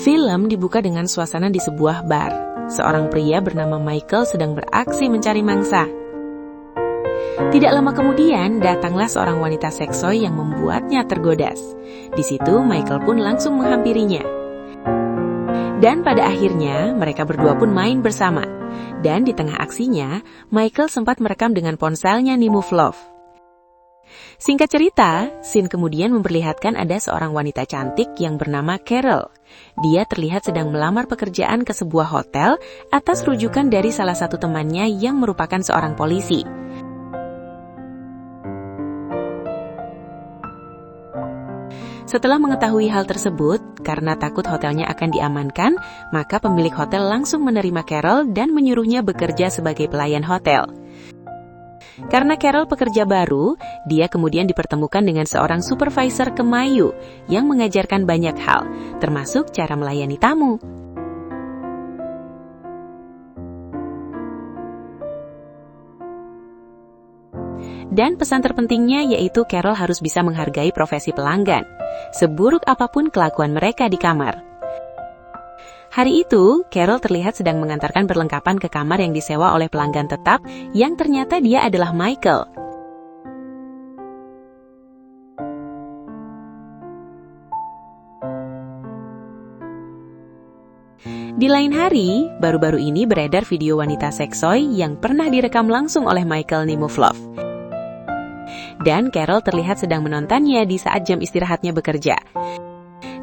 Film dibuka dengan suasana di sebuah bar. Seorang pria bernama Michael sedang beraksi mencari mangsa. Tidak lama kemudian, datanglah seorang wanita seksoi yang membuatnya tergodas. Di situ, Michael pun langsung menghampirinya. Dan pada akhirnya, mereka berdua pun main bersama. Dan di tengah aksinya, Michael sempat merekam dengan ponselnya Nimove Love. Singkat cerita, scene kemudian memperlihatkan ada seorang wanita cantik yang bernama Carol. Dia terlihat sedang melamar pekerjaan ke sebuah hotel atas rujukan dari salah satu temannya yang merupakan seorang polisi. Setelah mengetahui hal tersebut, karena takut hotelnya akan diamankan, maka pemilik hotel langsung menerima Carol dan menyuruhnya bekerja sebagai pelayan hotel. Karena Carol pekerja baru, dia kemudian dipertemukan dengan seorang supervisor kemayu yang mengajarkan banyak hal, termasuk cara melayani tamu. Dan pesan terpentingnya yaitu Carol harus bisa menghargai profesi pelanggan, seburuk apapun kelakuan mereka di kamar. Hari itu, Carol terlihat sedang mengantarkan perlengkapan ke kamar yang disewa oleh pelanggan tetap, yang ternyata dia adalah Michael. Di lain hari, baru-baru ini beredar video wanita seksoi yang pernah direkam langsung oleh Michael Nimove Love. Dan Carol terlihat sedang menontonnya di saat jam istirahatnya bekerja.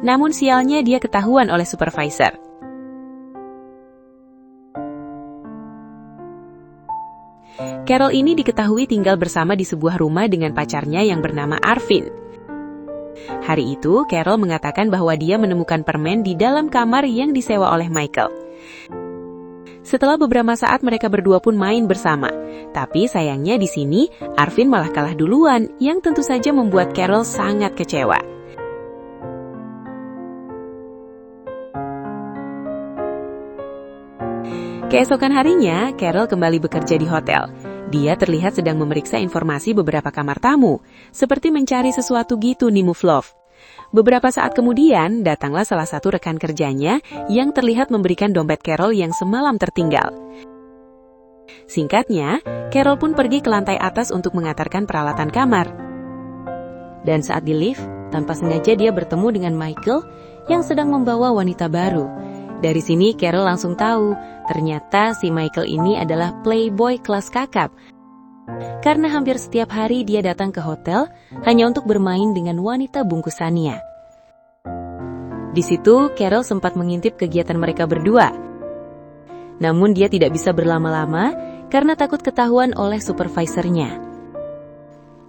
Namun sialnya dia ketahuan oleh supervisor. Carol ini diketahui tinggal bersama di sebuah rumah dengan pacarnya yang bernama Arvin. Hari itu, Carol mengatakan bahwa dia menemukan permen di dalam kamar yang disewa oleh Michael. Setelah beberapa saat mereka berdua pun main bersama. Tapi sayangnya di sini, Arvin malah kalah duluan, yang tentu saja membuat Carol sangat kecewa. Keesokan harinya, Carol kembali bekerja di hotel. Dia terlihat sedang memeriksa informasi beberapa kamar tamu, seperti mencari sesuatu gitu Nimove Love. Beberapa saat kemudian, datanglah salah satu rekan kerjanya yang terlihat memberikan dompet Carol yang semalam tertinggal. Singkatnya, Carol pun pergi ke lantai atas untuk mengantarkan peralatan kamar. Dan saat di lift, tanpa sengaja dia bertemu dengan Michael yang sedang membawa wanita baru. Dari sini Carol langsung tahu, ternyata si Michael ini adalah playboy kelas kakap. Karena hampir setiap hari dia datang ke hotel hanya untuk bermain dengan wanita bungkusannya. Di situ Carol sempat mengintip kegiatan mereka berdua. Namun dia tidak bisa berlama-lama karena takut ketahuan oleh supervisornya.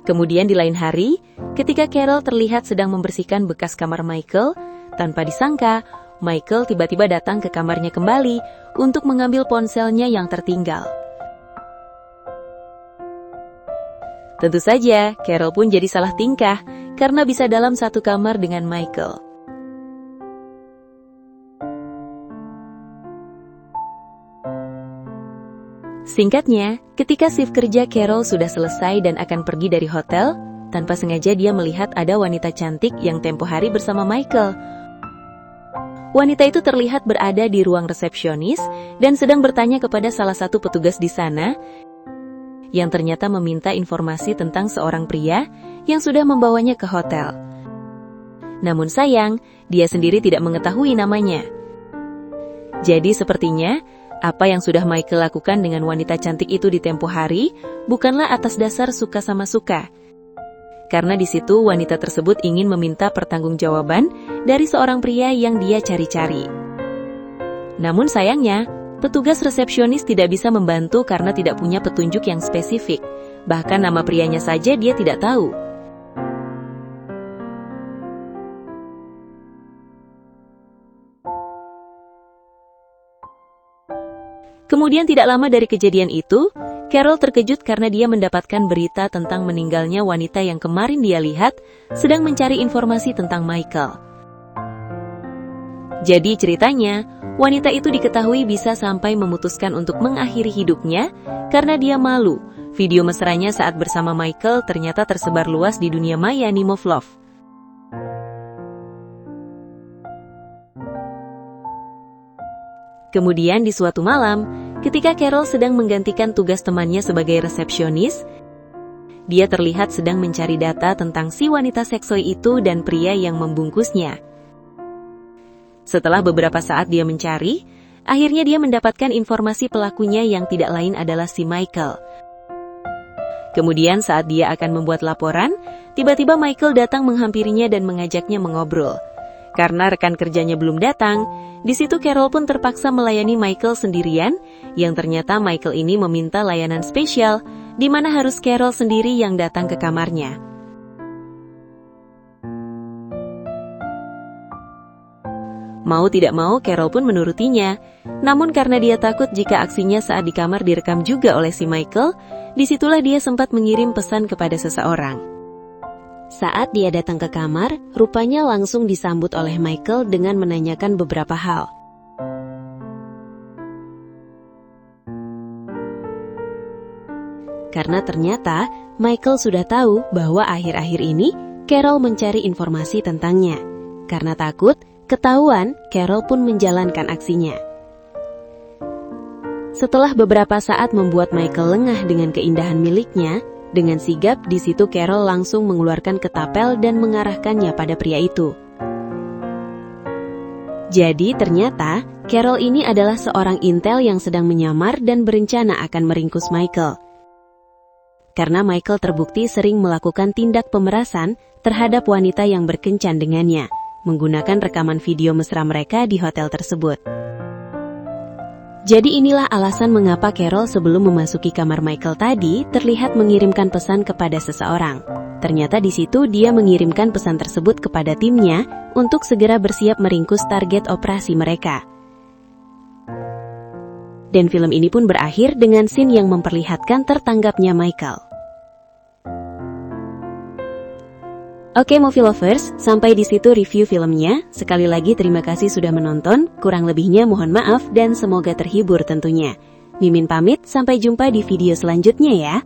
Kemudian di lain hari, ketika Carol terlihat sedang membersihkan bekas kamar Michael, tanpa disangka, Michael tiba-tiba datang ke kamarnya kembali untuk mengambil ponselnya yang tertinggal. Tentu saja, Carol pun jadi salah tingkah karena bisa dalam satu kamar dengan Michael. Singkatnya, ketika shift kerja Carol sudah selesai dan akan pergi dari hotel, tanpa sengaja dia melihat ada wanita cantik yang tempo hari bersama Michael. Wanita itu terlihat berada di ruang resepsionis dan sedang bertanya kepada salah satu petugas di sana yang ternyata meminta informasi tentang seorang pria yang sudah membawanya ke hotel. Namun sayang, dia sendiri tidak mengetahui namanya. Jadi sepertinya, apa yang sudah Michael lakukan dengan wanita cantik itu di tempo hari bukanlah atas dasar suka sama suka. Karena di situ wanita tersebut ingin meminta pertanggungjawaban dari seorang pria yang dia cari-cari. Namun sayangnya, petugas resepsionis tidak bisa membantu karena tidak punya petunjuk yang spesifik. Bahkan nama prianya saja dia tidak tahu. Kemudian tidak lama dari kejadian itu, Carol terkejut karena dia mendapatkan berita tentang meninggalnya wanita yang kemarin dia lihat sedang mencari informasi tentang Michael. Jadi ceritanya, wanita itu diketahui bisa sampai memutuskan untuk mengakhiri hidupnya karena dia malu. Video mesranya saat bersama Michael ternyata tersebar luas di dunia maya Nimove Love. Kemudian di suatu malam, ketika Carol sedang menggantikan tugas temannya sebagai resepsionis, dia terlihat sedang mencari data tentang si wanita seksoi itu dan pria yang membungkusnya. Setelah beberapa saat dia mencari, akhirnya dia mendapatkan informasi pelakunya yang tidak lain adalah si Michael. Kemudian saat dia akan membuat laporan, tiba-tiba Michael datang menghampirinya dan mengajaknya mengobrol. Karena rekan kerjanya belum datang, di situ Carol pun terpaksa melayani Michael sendirian, yang ternyata Michael ini meminta layanan spesial, di mana harus Carol sendiri yang datang ke kamarnya. Mau tidak mau, Carol pun menurutinya. Namun karena dia takut jika aksinya saat di kamar direkam juga oleh si Michael, disitulah dia sempat mengirim pesan kepada seseorang. Saat dia datang ke kamar, rupanya langsung disambut oleh Michael dengan menanyakan beberapa hal. Karena ternyata Michael sudah tahu bahwa akhir-akhir ini Carol mencari informasi tentangnya. Karena takut ketahuan, Carol pun menjalankan aksinya. Setelah beberapa saat membuat Michael lengah dengan keindahan miliknya, dengan sigap di situ Carol langsung mengeluarkan ketapel dan mengarahkannya pada pria itu. Jadi ternyata Carol ini adalah seorang intel yang sedang menyamar dan berencana akan meringkus Michael. Karena Michael terbukti sering melakukan tindak pemerasan terhadap wanita yang berkencan dengannya, menggunakan rekaman video mesra mereka di hotel tersebut. Jadi inilah alasan mengapa Carol sebelum memasuki kamar Michael tadi terlihat mengirimkan pesan kepada seseorang. Ternyata di situ dia mengirimkan pesan tersebut kepada timnya untuk segera bersiap meringkus target operasi mereka. Dan film ini pun berakhir dengan scene yang memperlihatkan tertangkapnya Michael. Oke movie lovers, sampai di situ review filmnya. Sekali lagi terima kasih sudah menonton, kurang lebihnya mohon maaf dan semoga terhibur tentunya. Mimin pamit, sampai jumpa di video selanjutnya ya.